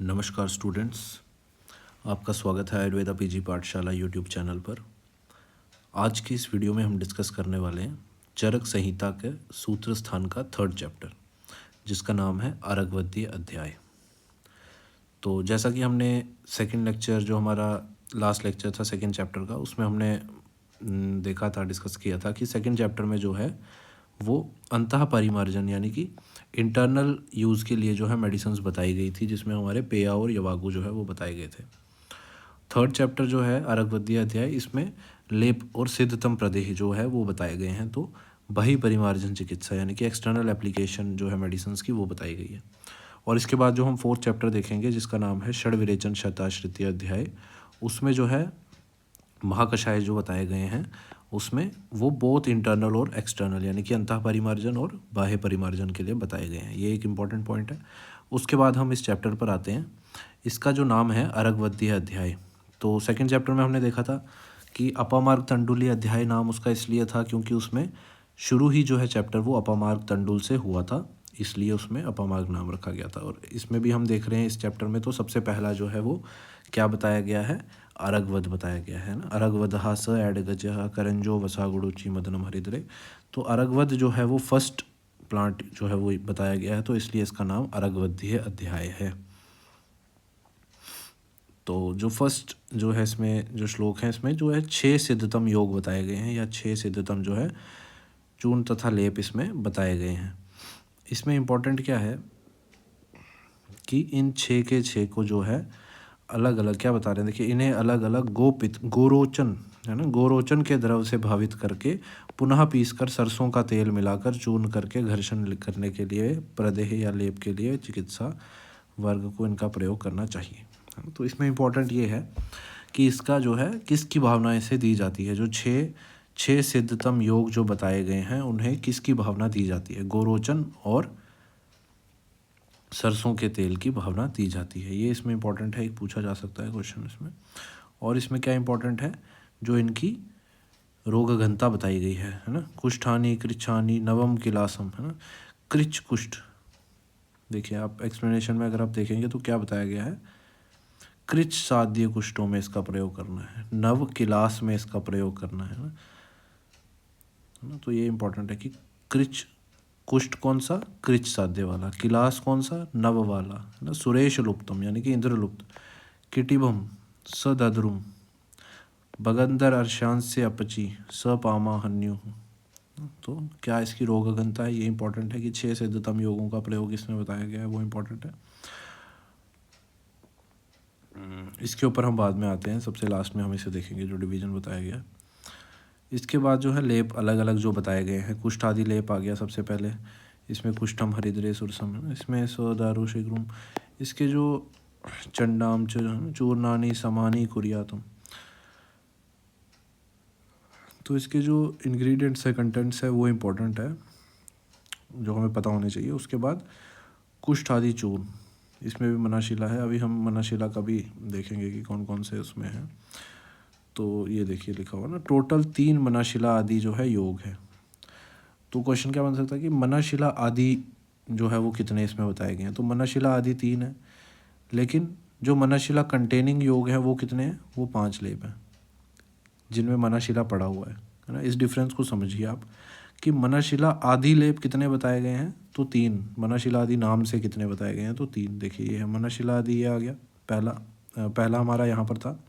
नमस्कार स्टूडेंट्स, आपका स्वागत है आयुर्वेदा पीजी पाठशाला यूट्यूब चैनल पर। आज की इस वीडियो में हम डिस्कस करने वाले हैं चरक संहिता के सूत्र स्थान का थर्ड चैप्टर, जिसका नाम है अरगवद्य अध्याय। तो जैसा कि हमने सेकंड लेक्चर, जो हमारा लास्ट लेक्चर था सेकंड चैप्टर का, उसमें हमने देखा था, डिस्कस किया था कि सेकंड चैप्टर में जो है वो अंतः परिमार्जन यानी कि इंटरनल यूज़ के लिए जो है मेडिसिन्स बताई गई थी, जिसमें हमारे पेया और यवागु जो है वो बताए गए थे। थर्ड चैप्टर जो है अरगवद्य अध्याय, इसमें लेप और सिद्धतम प्रदेह जो है वो बताए गए हैं। तो बहि परिमार्जन चिकित्सा यानी कि एक्सटर्नल एप्लीकेशन जो है मेडिसिन्स की, वो बताई गई है। और इसके बाद जो हम फोर्थ चैप्टर देखेंगे, जिसका नाम है षड विरेचन शताश्रितीय अध्याय, उसमें जो है महाकषाय जो बताए गए हैं, उसमें वो बोथ इंटरनल और एक्सटर्नल यानी कि अंतः परिमार्जन और बाह्य परिमार्जन के लिए बताए गए हैं। ये एक इम्पॉर्टेंट पॉइंट है। उसके बाद हम इस चैप्टर पर आते हैं। इसका जो नाम है अरगवद्य अध्याय। तो सेकंड चैप्टर में हमने देखा था कि अपामार्ग तंडुली अध्याय नाम उसका इसलिए था क्योंकि उसमें शुरू ही जो है चैप्टर वो अपामार्ग तंडुल से हुआ था, इसलिए उसमें अपामार्ग नाम रखा गया था। और इसमें भी हम देख रहे हैं इस चैप्टर में, तो सबसे पहला जो है वो क्या बताया गया है, अरगवद बताया गया है ना। अरगवदहा स एडगजह करंजो वसागुड़ुचि मदनम हरिद्रे। तो अरगवद जो है वो फर्स्ट प्लांट जो है वो बताया गया है, तो इसलिए इसका नाम अरगवद्य अध्याय है। तो जो फर्स्ट जो है इसमें जो श्लोक है, इसमें जो है 6 सिद्धतम योग बताए गए हैं, या 6 सिद्धतम जो है चूर्ण तथा लेप इसमें बताए गए हैं। इसमें इम्पोर्टेंट क्या है कि इन 6 के 6 को जो है अलग अलग क्या बता रहे हैं, देखिए, इन्हें अलग अलग गोरोचन है ना, गोरोचन के द्रव से भावित करके पुनः पीसकर सरसों का तेल मिलाकर चूर्ण करके घर्षण करने के लिए, प्रदेह या लेप के लिए चिकित्सा वर्ग को इनका प्रयोग करना चाहिए। तो इसमें इम्पोर्टेंट ये है कि इसका जो है किसकी भावना से दी जाती है। जो छः सिद्धतम योग जो बताए गए हैं, उन्हें किसकी भावना दी जाती है, गोरोचन और सरसों के तेल की भावना दी जाती है। ये इसमें इम्पोर्टेंट है, एक पूछा जा सकता है क्वेश्चन इसमें। और इसमें क्या इम्पोर्टेंट है, जो इनकी रोग घनता बताई गई है ना। कुष्ठानी कृच्छानी नवम किलासम है ना। कृच्छ कुष्ठ, देखिए आप एक्सप्लेनेशन में अगर आप देखेंगे तो क्या बताया गया है, कृच्छ साध्य कुष्ठों में इसका प्रयोग करना है, नव किलास में इसका प्रयोग करना है ना। तो ये इंपॉर्टेंट है कि कृच्छ कुष्ठ कौन सा, कृच्छ साध्य वाला, किलास कौन सा, नव वाला है ना। सुरेश लुप्तम यानी कि इंद्रलुप्त, किटिभम सदद्रुम, बगंदर अर्शांश से अपची सपामा हन्यु। तो क्या इसकी रोग घनता है, ये इंपॉर्टेंट है कि 6 सिद्धतम योगों का प्रयोग इसमें बताया गया है, वो इंपॉर्टेंट है। इसके ऊपर हम बाद में आते हैं, सबसे लास्ट में हम इसे देखेंगे जो डिवीजन बताया गया। इसके बाद जो है लेप अलग अलग जो बताए गए हैं, कुष्ठ आदि लेप आ गया सबसे पहले। इसमें कुष्ठम हरिद्रे सुरसम है, इसमें स्वदारु शीघ्रम, इसके जो चंडाम चूर्णानी समानी कुरियातम, तो इसके जो इंग्रेडिएंट्स है, कंटेंट्स है, वो इम्पोर्टेंट है, जो हमें पता होने चाहिए। उसके बाद कुष्ठ आदि चूर्ण, इसमें भी मनाशिला है। अभी हम मनाशिला का भी देखेंगे कि कौन कौन से उसमें हैं। तो ये देखिए लिखा हुआ ना, टोटल 3 मनाशिला आदि जो है योग है। तो क्वेश्चन क्या बन सकता है कि मनाशिला आदि जो है वो कितने इसमें बताए गए हैं। तो मनाशिला आदि 3 है, लेकिन जो मनाशिला कंटेनिंग योग है वो कितने हैं, वो 5 लेप हैं जिनमें मनाशिला पड़ा हुआ है ना। इस डिफरेंस को समझिए आप कि मनाशिला आदि लेप कितने बताए गए हैं, तो 3। मनाशिला आदि नाम से कितने बताए गए हैं, तो 3। देखिए ये है मनाशिला आदि, ये आ गया पहला हमारा यहाँ पर था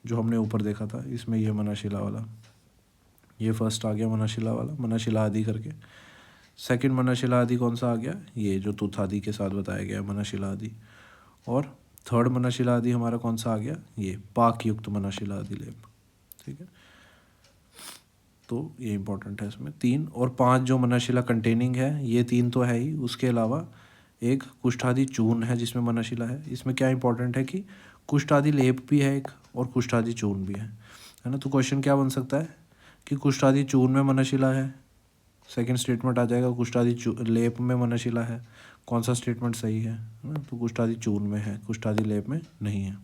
जो हमने ऊपर देखा था, इसमें ये मनाशिला वाला, ये फर्स्ट आ गया मनाशिला वाला, मनाशिला आदि करके। सेकंड मनाशिला आदि कौन सा आ गया, ये जो तुथादि के साथ बताया गया मनाशिला आदि। और थर्ड मनाशिला आदि हमारा कौन सा आ गया, ये पाक युक्त मनाशिला आदि लेप। ठीक है, तो ये इंपॉर्टेंट है। इसमें 3 और 5 जो मनाशिला कंटेनिंग है, ये 3 तो है ही, उसके अलावा एक कुष्ठादि चूर्ण है जिसमें मनाशिला है। इसमें क्या इंपॉर्टेंट है कि कुष्ठादि लेप भी है एक और कुष्ठादि चूर्ण भी है ना। तो क्वेश्चन क्या बन सकता है कि कुष्ठादि चूर्ण में मनाशिला है, सेकंड स्टेटमेंट आ जाएगा कुष्ठादि लेप में मनाशिला है। कौन सा स्टेटमेंट सही है ना, तो कुष्ठादि चूर्ण में है, कुष्ठादि लेप में नहीं है।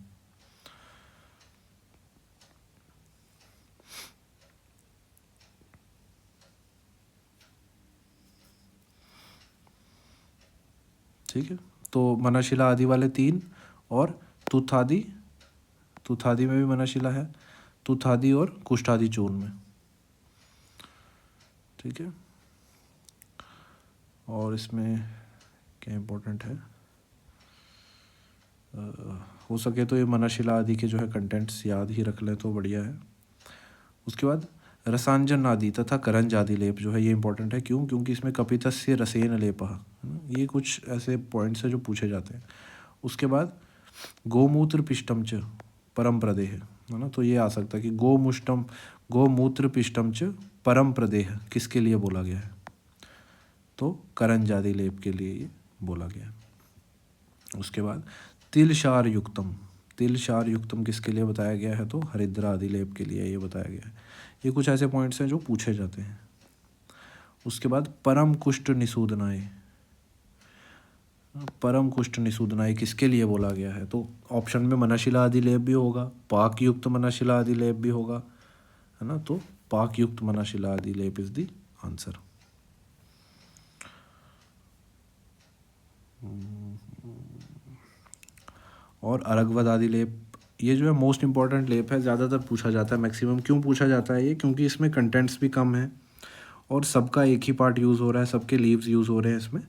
ठीक है, तो मनाशिला आदि वाले 3 और तुथादि, तुथादि में भी मनशिला है, तुथादि और कुष्ठादि चूर्ण में। ठीक है, और इसमें क्या इम्पोर्टेंट है, हो सके तो ये मनशिला आदि के जो है कंटेंट्स याद ही रख लें तो बढ़िया है। उसके बाद रसांजन आदि तथा करंज आदि लेप जो है ये इंपॉर्टेंट है। क्यों? क्योंकि इसमें कपितस्य रसेन लेपः, ये कुछ ऐसे पॉइंट्स हैं जो पूछे जाते हैं। उसके बाद गोमूत्र पिष्टम च परम प्रदेह, है ना, तो ये आ सकता है कि गोमूत्र पिष्टम च परम प्रदेह किसके लिए बोला गया है, तो करंज आदि लेप के लिए ये बोला गया है। उसके बाद तिलशार युक्तम, तिलशार युक्तम किसके लिए बताया गया है, तो हरिद्रा आदि लेप के लिए ये बताया गया है। ये कुछ ऐसे पॉइंट्स हैं जो पूछे जाते हैं। उसके बाद परम कुष्ठ निसूदनाय, परम कुष्ठ निसूदनाय किसके लिए बोला गया है, तो ऑप्शन में मनशिला आदि लेप भी होगा, पाक युक्त मनशिला आदि लेप भी होगा, है ना, तो पाक युक्त मनशिला आदि लेप इज द आंसर। और अरगवद आदि लेप, ये जो है मोस्ट इंपॉर्टेंट लेप है, ज़्यादातर पूछा जाता है मैक्सिमम। क्यों पूछा जाता है ये? क्योंकि इसमें कंटेंट्स भी कम है और सबका एक ही पार्ट यूज़ हो रहा है, सबके लीव्स यूज़ हो रहे हैं इसमें।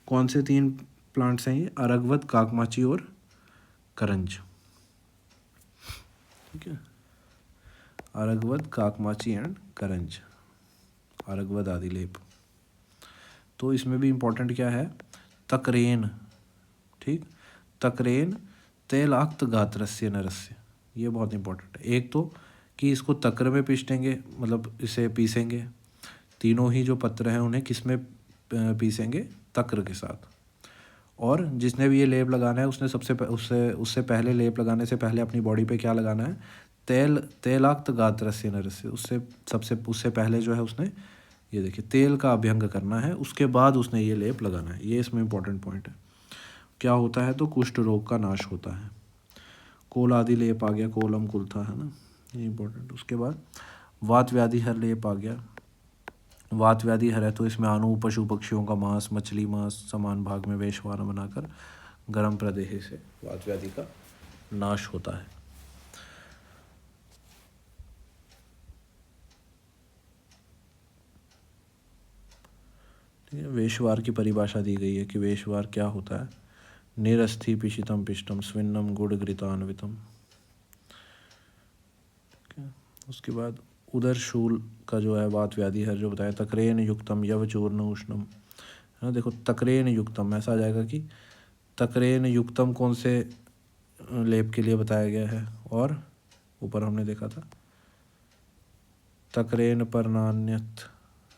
कौन से 3 प्लांट्स हैं ये? अरगवद, काकमाची और करंज। ठीक है, अरगवद, काकमाची एंड करंज, अरगवद आदि लेप। तो इसमें भी इम्पोर्टेंट क्या है, तकरेन। ठीक, तकरेन तैलाक्त गात्रस्य नरस्य, ये बहुत इंपॉर्टेंट है। एक तो कि इसको तक्र में पीसेंगे, मतलब इसे पीसेंगे, तीनों ही जो पत्र हैं उन्हें किस में पीसेंगे, तक्र के साथ। और जिसने भी ये लेप लगाना है उसने उससे पहले, लेप लगाने से पहले अपनी बॉडी पे क्या लगाना है, तैलाक्त गात्रस्य नरस्य, उससे पहले जो है उसने ये देखिए तेल का अभ्यंग करना है, उसके बाद उसने ये लेप लगाना है। ये इसमें इंपॉर्टेंट पॉइंट है। क्या होता है, तो कुष्ठ रोग का नाश होता है। कोल आदि लेप आ गया, कोलम कुल्था, है ना, ये इंपॉर्टेंट। उसके बाद वात व्याधि हर लेप आ गया। वात व्याधि हर है तो इसमें अणु, पशु पक्षियों का मांस, मछली मांस समान भाग में वेशवान बनाकर गर्म प्रदेह से वात व्याधि का नाश होता है। ठीक है, वेशवार की परिभाषा दी गई है कि वेशवार क्या होता है, निरस्थि पिशितम पिष्टम स्विन्नम गुड़ घृतान्वितम। उसके बाद उदर शूल का जो है वात व्याधि हर जो बताया, तकरेन युक्तम यव चूर्ण उष्णम, है ना। देखो तकरेन युक्तम ऐसा आ जाएगा कि तकरेन युक्तम कौन से लेप के लिए बताया गया है, और ऊपर हमने देखा था तकरेन पर नान्यत,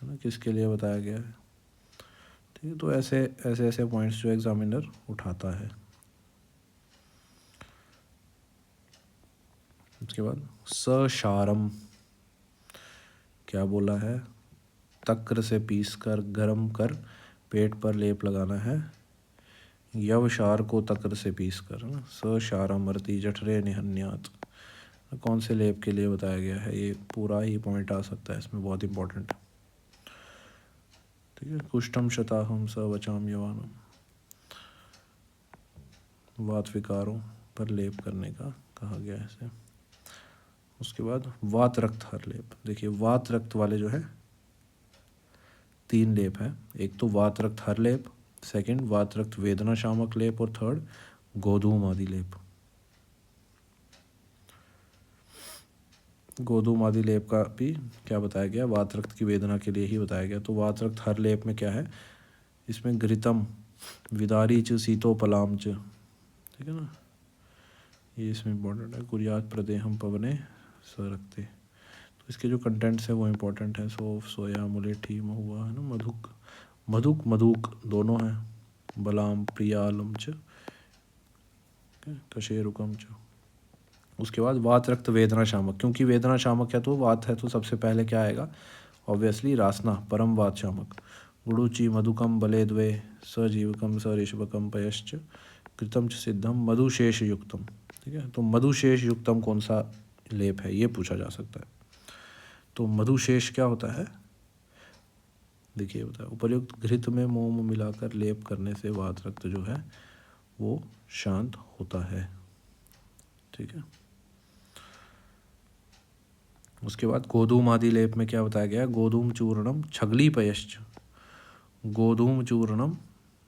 है ना, किसके लिए बताया गया है। ठीक है, तो ऐसे पॉइंट्स जो एग्जामिनर उठाता है। उसके बाद सशारम क्या बोला है, तक्र से पीस कर गर्म कर पेट पर लेप लगाना है, यवशार को तक्र से पीस कर, ना, सशारमर्ति जठरे निहन्यात, कौन से लेप के लिए बताया गया है, ये पूरा ही पॉइंट आ सकता है इसमें, बहुत इंपॉर्टेंट। ठीक है, कुष्ठम शताहम स वचाम यवानम, वात विकारों पर लेप करने का कहा गया है इसे। उसके बाद वात रक्त हर लेप, देखिए वात रक्त वाले जो है 3 लेप है, एक तो वात रक्त हर लेप, सेकंड वात रक्त वेदना शामक लेप, और थर्ड गोधूम आदि लेप। गोधूम आदि लेप का भी क्या बताया गया, वात रक्त की वेदना के लिए ही बताया गया। तो वात रक्त हर लेप में क्या है, इसमें घृतम विदारी च शीतोपलाम च, ठीक है ना, ये इसमें इम्पोर्टेंट है। कुरियात प्रदेहम पवने स रखते, तो इसके जो कंटेंट्स है वो इम्पोर्टेंट है। सौंफ, सोया, मुलेठी, महुआ, है ना, मधुक, मधुक दोनों हैं, बलाम, प्रियालम च, कशेरुकम च। उसके बाद वात रक्त वेदना शामक, क्योंकि वेदना शामक है तो वात है तो सबसे पहले क्या आएगा, ऑब्वियसली रासना, परम वात शामक। गुड़ुचि मधुकम बले द्वे सजीवकम स ऋषभकम पयश्च कृतम च सिद्धम मधुशेष युक्तम। ठीक है, तो मधुशेष युक्तम कौन सा लेप है ये पूछा जा सकता है। तो मधुशेष क्या होता है, देखिए होता है उपर्युक्त घृत में मोम मिलाकर लेप करने से वात रक्त जो है वो शांत होता है। ठीक है। उसके बाद गोधूम आदि लेप में क्या बताया गया है? गोधूम चूर्णम छगली पयश्च। गोधूम चूर्णम,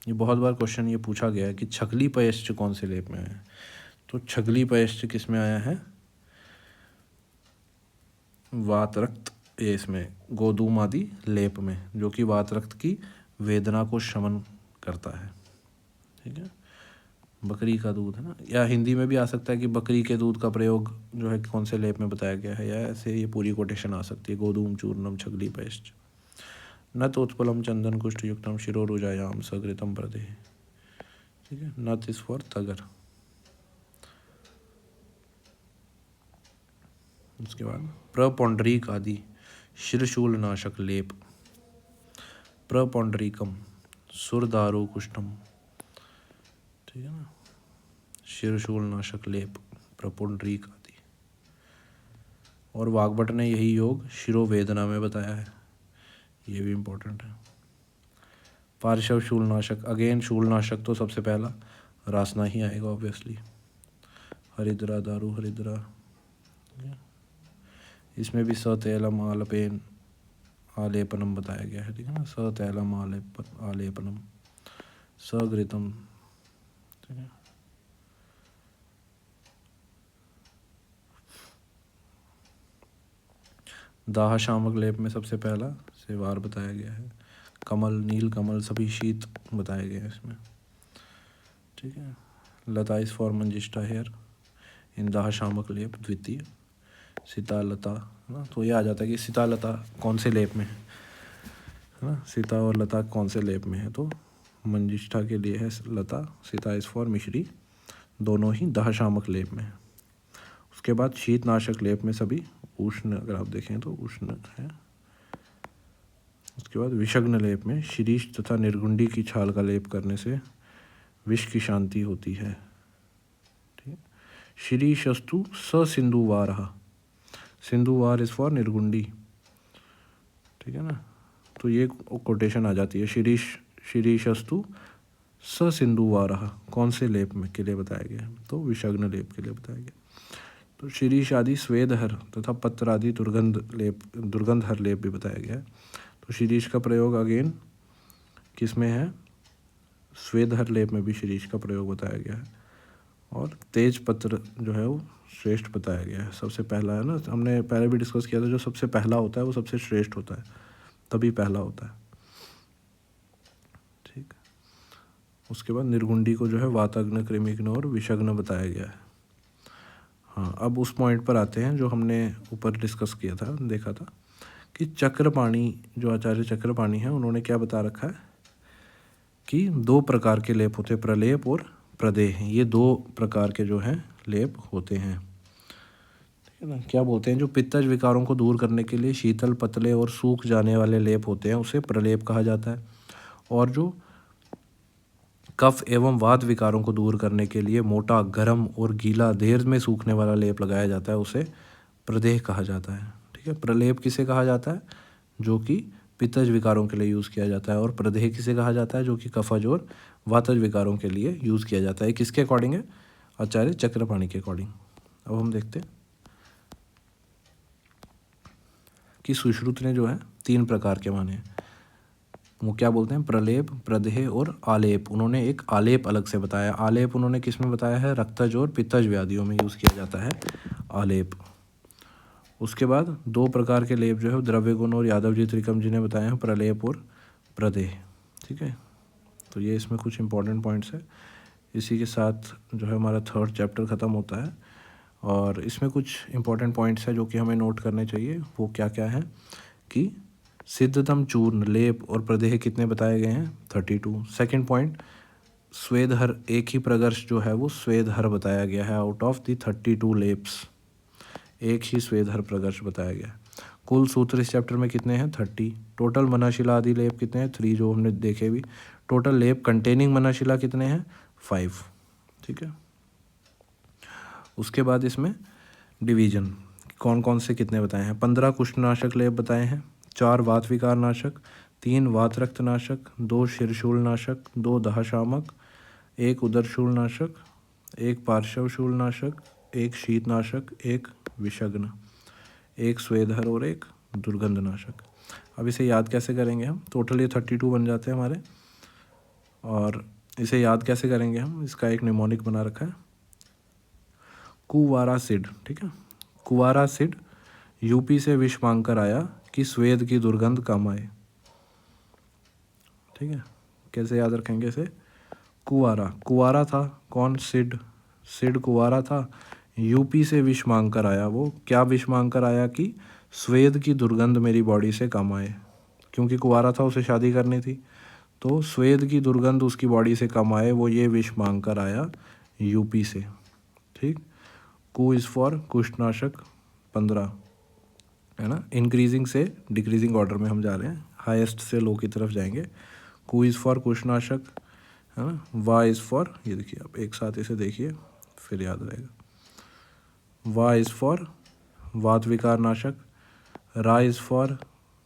ये बहुत बार क्वेश्चन ये पूछा गया है कि छगली पयश्च कौन से लेप में है। तो छगली पयश्च किस में आया है? वातरक्त, ये इसमें गोधूम आदि लेप में, जो कि वातरक्त की वेदना को शमन करता है। ठीक है। बकरी का दूध है ना, या हिंदी में भी आ सकता है कि बकरी के दूध का प्रयोग जो है कौन से लेप में बताया गया है, या ऐसे ये पूरी कोटेशन आ सकती है, गोधूम चूर्णम छगली पयश्च न तो उत्पलम चंदन कुष्ठ युक्तम शिरोरुजायाम सघृतम प्रदे। ठीक है। नत इज फॉर तगर। उसके बाद प्रपौंडरीक आदि शिरशूल नाशक लेप। प्रपौंडरीकम सुरदारु कुष्ठम। ठीक है ना। शिरशूल नाशक लेप, प्रपौंडरीक आदि। और वाग्भट ने यही योग शिरोवेदना में बताया है, ये भी इम्पोर्टेंट है। पार्श्व शूलनाशक, अगेन शूलनाशक तो सबसे पहला रासना ही आएगा ऑब्वियसली। हरिद्रा दारू हरिद्रा, इसमें भी सतैलम आलपेन आलेपनम बताया गया है। ठीक है ना। सतैलम आलेपनम सघृतम। ठीक है। दाह शामक लेप में सबसे पहला सेवार बताया गया है। कमल, नील कमल सभी शीत बताए गए हैं इसमें। ठीक है। लता इज फॉर मंजिष्ठा हेयर इन दाह शामक लेप द्वितीय। सीता लता है ना, तो ये आ जाता है कि सीता लता कौन से लेप में है ना। सीता और लता कौन से लेप में है, तो मंजिष्ठा के लिए है लता, सीता इज फॉर मिश्री, दोनों ही दाह शामक लेप में है। उसके बाद शीतनाशक लेप में सभी उष्ण, अगर आप देखें तो उष्ण है। उसके बाद विषग्न लेप में शिरीष तथा निर्गुंडी की छाल का लेप करने से विष की शांति होती है। ठीक है। शिरीषस्तु ससिंधुवारः, सिंधुवार इज फॉर निर्गुंडी। ठीक है ना। तो ये कोटेशन आ जाती है, शिरीषस्तु ससिंधुवारः कौन से लेप में के लिए बताया गया है, तो विषग्न लेप के लिए बताया गया। तो शिरीष आदि स्वेदहर तथा पत्र आदि दुर्गंधहर लेप भी बताया गया है। तो शिरीष का प्रयोग अगेन किस में है? स्वेदहर लेप में भी शिरीष का प्रयोग बताया गया है। और तेज पत्र जो है वो श्रेष्ठ बताया गया है, सबसे पहला है ना, हमने पहले भी डिस्कस किया था, जो सबसे पहला होता है वो सबसे श्रेष्ठ होता है, तभी पहला होता है। ठीक। उसके बाद निर्गुंडी को जो है वातग्न, कृमिग्न और विषग्न बताया गया है। हाँ, अब उस पॉइंट पर आते हैं जो हमने ऊपर डिस्कस किया था, देखा था कि चक्रपाणी, जो आचार्य चक्रपाणी हैं, उन्होंने क्या बता रखा है कि दो प्रकार के लेप होते हैं, प्रलेप और प्रदेह। ये दो प्रकार के जो हैं लेप होते हैं। ठीक है ना। क्या बोलते हैं, जो पित्तज विकारों को दूर करने के लिए शीतल, पतले और सूख जाने वाले लेप होते हैं उसे प्रलेप कहा जाता है। और जो कफ एवं वात विकारों को दूर करने के लिए मोटा, गर्म और गीला, देर में सूखने वाला लेप लगाया जाता है, उसे प्रदेह कहा जाता है। ठीक है। प्रलेप किसे कहा जाता है? जो कि पित्तज विकारों के लिए यूज़ किया जाता है। और प्रदेह किसे कहा जाता है? जो कि कफज और वातज विकारों के लिए यूज़ किया जाता है। किसके अकॉर्डिंग है? आचार्य चक्रपाणी के अकॉर्डिंग। अब हम देखते हैं कि सुश्रुत ने जो है 3 प्रकार के माने हैं। वो क्या बोलते हैं? प्रलेप, प्रदेह और आलेप। उन्होंने एक आलेप अलग से बताया। आलेप उन्होंने किस में बताया है? रक्तज और पित्तज व्याधियों में यूज़ किया जाता है आलेप। उसके बाद 2 प्रकार के लेप जो है द्रव्य गुण और यादव जी त्रिकम जी ने बताए हैं, प्रलेप और प्रदेह। ठीक है। तो ये इसमें कुछ इंपॉर्टेंट पॉइंट्स है। इसी के साथ जो है हमारा 3rd चैप्टर ख़त्म होता है। और इसमें कुछ इंपॉर्टेंट पॉइंट्स है जो कि हमें नोट करने चाहिए। वो क्या क्या है कि सिद्धतम चूर्ण, लेप और प्रदेह कितने बताए गए हैं? 32। सेकंड पॉइंट, स्वेदहर, एक ही प्रगर्ष जो है वो स्वेदहर बताया गया है। आउट ऑफ द 32 लेप्स एक ही स्वेदहर प्रगर्ष बताया गया है। कुल सूत्र इस चैप्टर में कितने हैं? 30। टोटल मनाशिला आदि लेप कितने हैं? 3, जो हमने देखे भी। टोटल लेप कंटेनिंग मनाशिला कितने हैं? 5। ठीक है। उसके बाद इसमें डिवीजन कौन कौन से कितने बताए हैं? 15 कुष्ठनाशक लेप बताए हैं, 4 वात विकार नाशक, 3 वात रक्त नाशक, 2 शिरशूल नाशक, 2 दाह शामक, एक उदरशूलनाशक, एक पार्श्वशूलनाशक, एक शीतनाशक, एक विषग्न, एक स्वेदहर और एक दुर्गंधनाशक। अब इसे याद कैसे करेंगे हम? टोटल ये 32 बन जाते हैं हमारे। और इसे याद कैसे करेंगे हम? इसका एक निमोनिक बना रखा है, कुवारासिड। ठीक है, कुवारासिड यूपी से विष मांग कर आया कि स्वेद की दुर्गंध कम आए। ठीक है, कैसे याद रखेंगे इसे? कुवारा था कौन? सिड कुवारा था, यूपी से विष मांग कर आया। वो क्या विष मांग कर आया? कि स्वेद की दुर्गंध मेरी बॉडी से कम आए। क्योंकि कुवारा था, उसे शादी करनी थी, तो स्वेद की दुर्गंध उसकी बॉडी से कम आए, वो ये विष मांग कर आया यूपी से। ठीक, कु इज़ फॉर कुष्ठनाशक 15, है ना। इंक्रीजिंग से डिक्रीजिंग ऑर्डर में हम जा रहे हैं, हाईएस्ट से लो की तरफ जाएंगे। कु इज़ फॉर कुष्ठनाशक, है ना। वा इज़ फॉर, ये देखिए आप एक साथ इसे देखिए फिर याद रहेगा। वा इज़ फॉर वात विकार नाशक, रा इज़ फॉर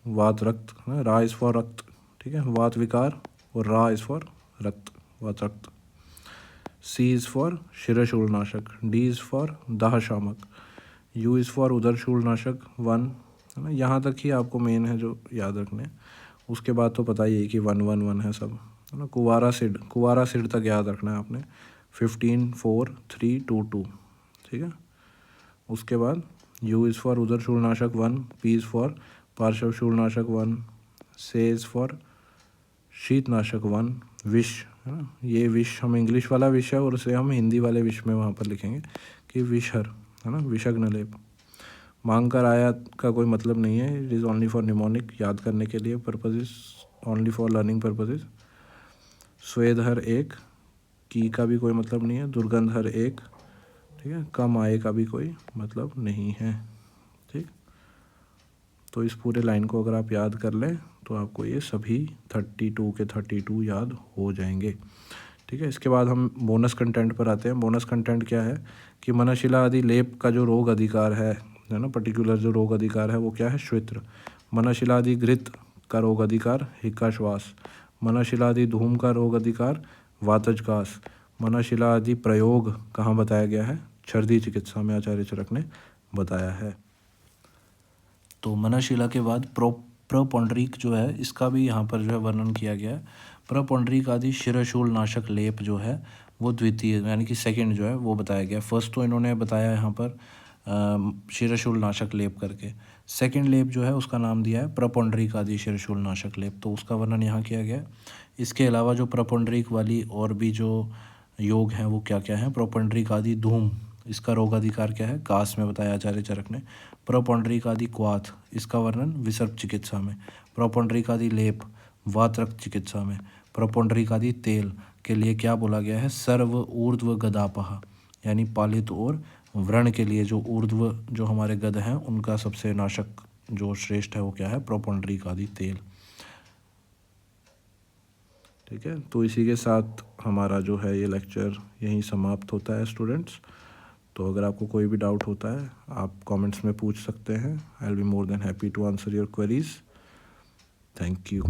वात रक्त, रा इज़ फॉर रक्त। ठीक है, वात विकार, और रा इज़ फॉर रक्त, वात रक्त। सी इज़ फॉर शिरशूलनाशक, डी इज़ फॉर दाह शामक, यू इज़ फॉर उदरशूलनाशक 1, है ना। यहाँ तक ही आपको मेन है जो याद रखने, उसके बाद तो पता ही है कि 111 है सब, है ना। कुवारासिड तक याद रखना है आपने, 15 4 3 2 2। ठीक है, उसके बाद यू इज़ फॉर उदरशूलनाशक 1, पी इज़ फॉर पार्श्वशूलनाशक 1, से इज़ फॉर शीतनाशक 1, विष, है ना। ये विष हम इंग्लिश वाला विष है और उसे हम हिंदी वाले विष में वहाँ पर लिखेंगे कि विषहर, है ना, विषग्न लेप। मांग कर आया का कोई मतलब नहीं है, it is only for mnemonic, याद करने के लिए purposes, only for learning purposes. स्वेदहर 1, की का भी कोई मतलब नहीं है। दुर्गंधहर 1, ठीक है, कम आए का भी कोई मतलब नहीं है। ठीक, तो इस पूरे लाइन को अगर आप याद कर लें तो आपको ये सभी 32 के 32 याद हो जाएंगे। ठीक है, इसके बाद हम बोनस कंटेंट पर आते हैं। बोनस कंटेंट क्या है कि मनशिला आदि लेप का जो रोग अधिकार है ना, पर्टिकुलर जो रोग अधिकार है वो क्या है? श्वेत्र। मनशिला आदि घृत का रोग अधिकार हिक्का श्वास। मनशिला आदि धूम का रोग अधिकार वातजकास। मनशिला आदि प्रयोग कहाँ बताया गया है? छर्दी चिकित्सा में आचार्य चरक ने बताया है। तो मनशिला के बाद प्रपौंडरीक जो है, इसका भी यहाँ पर जो है वर्णन किया गया है। प्रपौंडरीक आदि शिरशूल नाशक लेप जो है वो द्वितीय यानी कि सेकंड जो है वो बताया गया। फर्स्ट तो इन्होंने बताया यहाँ पर शिरशूल नाशक लेप करके, सेकंड लेप जो है उसका नाम दिया है प्रपौंडरीक आदि शिरशूल नाशक लेप, तो उसका वर्णन यहाँ किया गया। इसके अलावा जो प्रपौंडरीक वाली और भी जो योग हैं वो क्या क्या हैं? प्रपौंडरीक आदि धूम, इसका रोग अधिकार क्या है? कास में बताया आचार्य चरक ने। प्रपौंडरीक आदि क्वाथ, इसका वर्णन विसर्प चिकित्सा में। प्रपौंडरीक आदि लेप वात रक्त चिकित्सा में। प्रपौंडरीक आदि तेल के लिए क्या बोला गया है? सर्व ऊर्ध्व गदापह, यानी पालित और व्रण के लिए जो ऊर्ध्व जो हमारे गद हैं उनका सबसे नाशक जो श्रेष्ठ है वो क्या है? प्रपौंडरीक आदि तेल। ठीक है, तो इसी के साथ हमारा जो है ये लेक्चर यहीं समाप्त होता है स्टूडेंट्स। तो अगर आपको कोई भी डाउट होता है आप कमेंट्स में पूछ सकते हैं। I will be more than happy to answer your queries. Thank you.